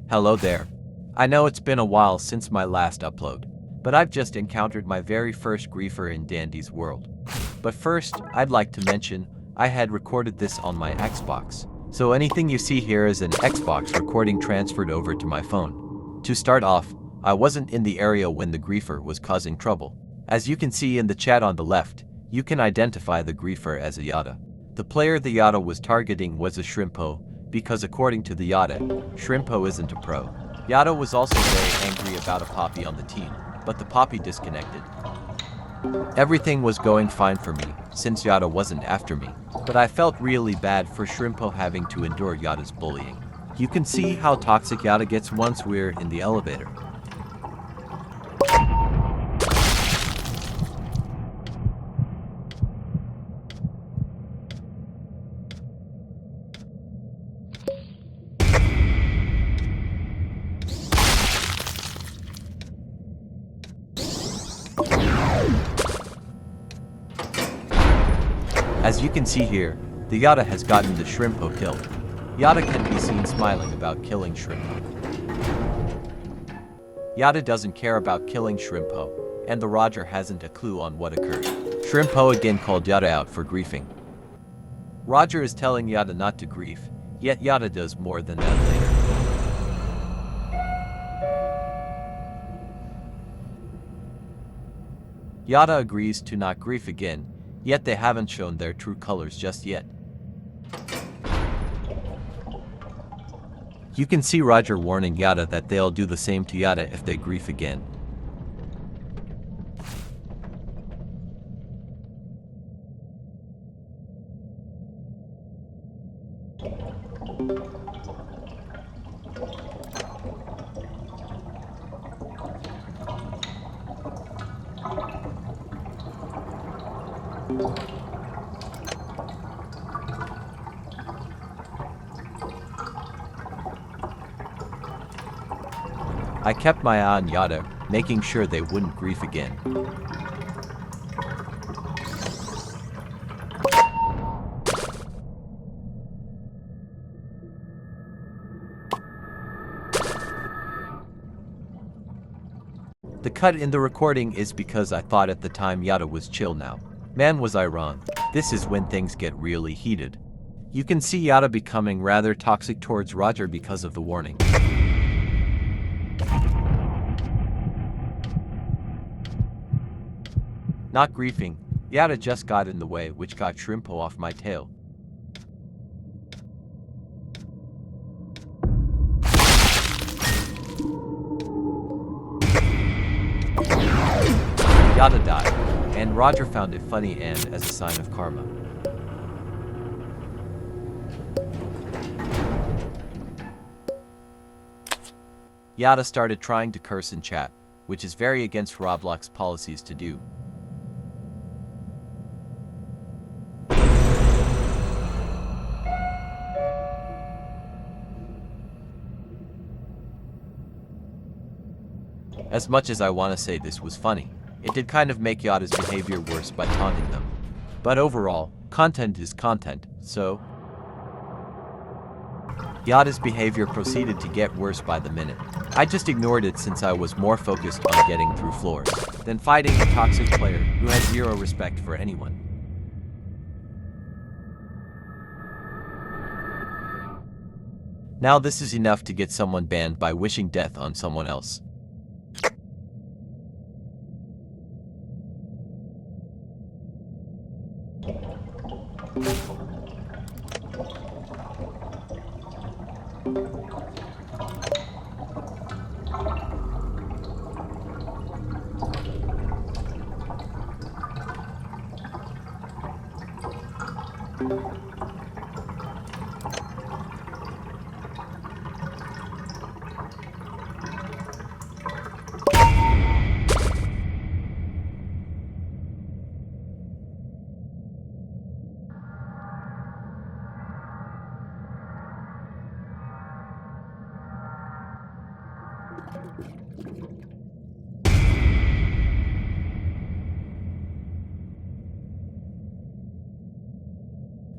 Hello there. I know it's been a while since my last upload, but I've just encountered my very first griefer in Dandy's world. But first, I'd like to mention, I had recorded this on my Xbox, so anything you see here is an Xbox recording transferred over to my phone. To start off, I wasn't in the area when the griefer was causing trouble. As you can see in the chat on the left, you can identify the griefer as a Yatta. The player the Yatta was targeting was a Shrimpo, because according to the Yatta, Shrimpo isn't a pro. Yatta was also very angry about a poppy on the team, but the poppy disconnected. Everything was going fine for me, since Yatta wasn't after me, but I felt really bad for Shrimpo having to endure Yatta's bullying. You can see how toxic Yatta gets once we're in the elevator. As you can see here, the Yatta has gotten the Shrimpo killed. Yatta can be seen smiling about killing Shrimpo. Yatta doesn't care about killing Shrimpo, and the Rodger hasn't a clue on what occurred. Shrimpo again called Yatta out for griefing. Rodger is telling Yatta not to grief, yet Yatta does more than that later. Yatta agrees to not grief again, yet they haven't shown their true colors just yet. You can see Rodger warning Yatta that they'll do the same to Yatta if they grief again. I kept my eye on Yatta, making sure they wouldn't grief again. The cut in the recording is because I thought at the time Yatta was chill now. Man, was I wrong. This is when things get really heated. You can see Yatta becoming rather toxic towards Rodger because of the warning. Not griefing, Yatta just got in the way, which got Shrimpo off my tail. Yatta died, and Rodger found it funny and as a sign of karma. Yatta started trying to curse in chat, which is very against Roblox policies to do. As much as I want to say this was funny, it did kind of make Yatta's behavior worse by taunting them. But overall, content is content, so... Yatta's behavior proceeded to get worse by the minute. I just ignored it since I was more focused on getting through floors than fighting a toxic player who has zero respect for anyone. Now this is enough to get someone banned by wishing death on someone else.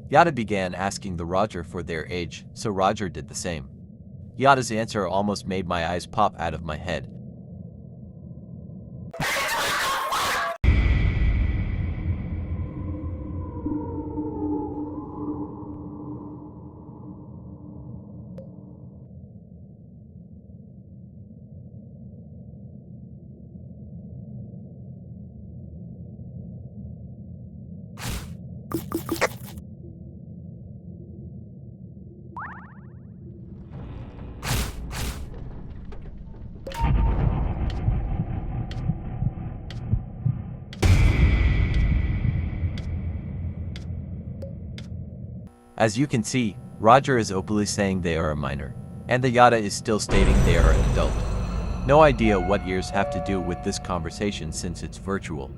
Yatta began asking the Rodger for their age, so Rodger did the same. Yatta's answer almost made my eyes pop out of my head. As you can see, Rodger is openly saying they are a minor, and the Yatta is still stating they are an adult. No idea what years have to do with this conversation since it's virtual.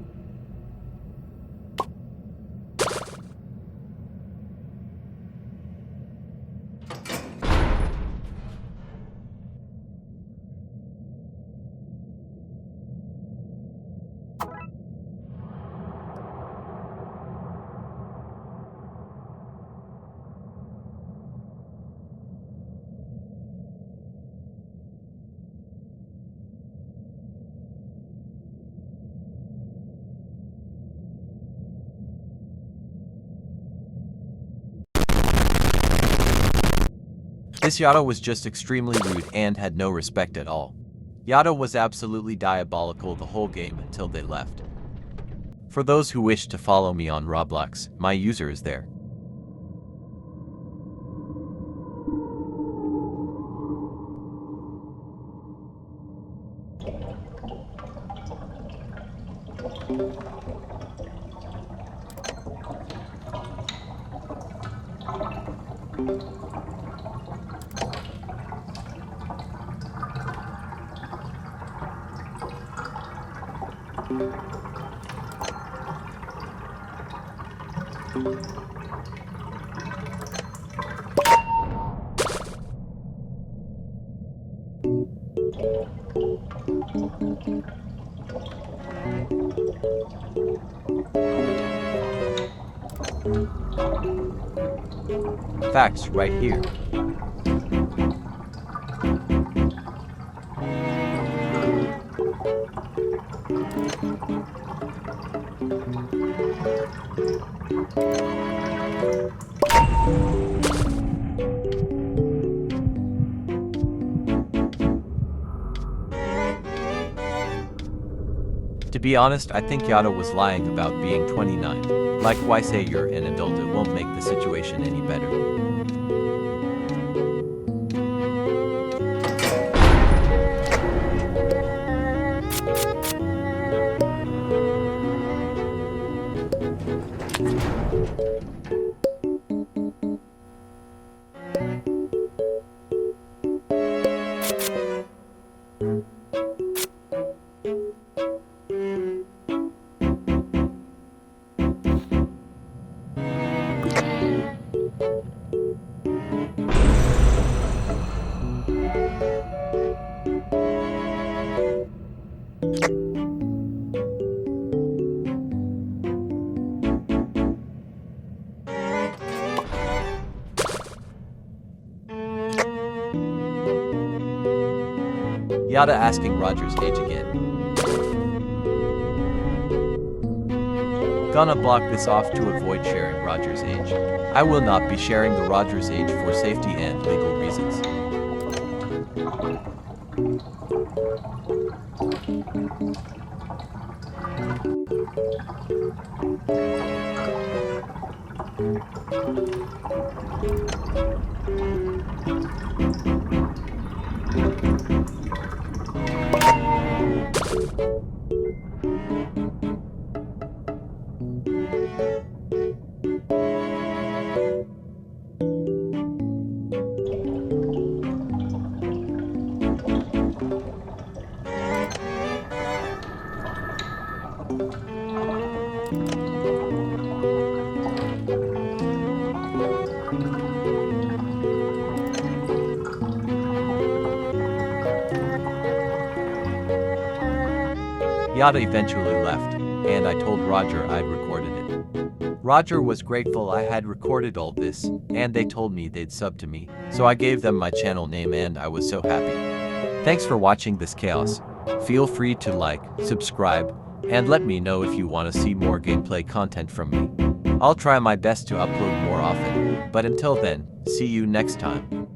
This Yatta was just extremely rude and had no respect at all. Yatta was absolutely diabolical the whole game until they left. For those who wish to follow me on Roblox, my user is there. Facts right here. To be honest, I think Yatta was lying about being 29. Like, why say you're an adult? It won't make the situation any better. Yatta asking Rodger's age again. Gonna block this off to avoid sharing Rodger's age. I will not be sharing the Rodger's age for safety and legal reasons. Yatta eventually left, and I told Rodger I'd recorded it. Rodger was grateful I had recorded all this, and they told me they'd sub to me, so I gave them my channel name and I was so happy. Thanks for watching this chaos. Feel free to like, subscribe, and let me know if you want to see more gameplay content from me. I'll try my best to upload more often, but until then, see you next time.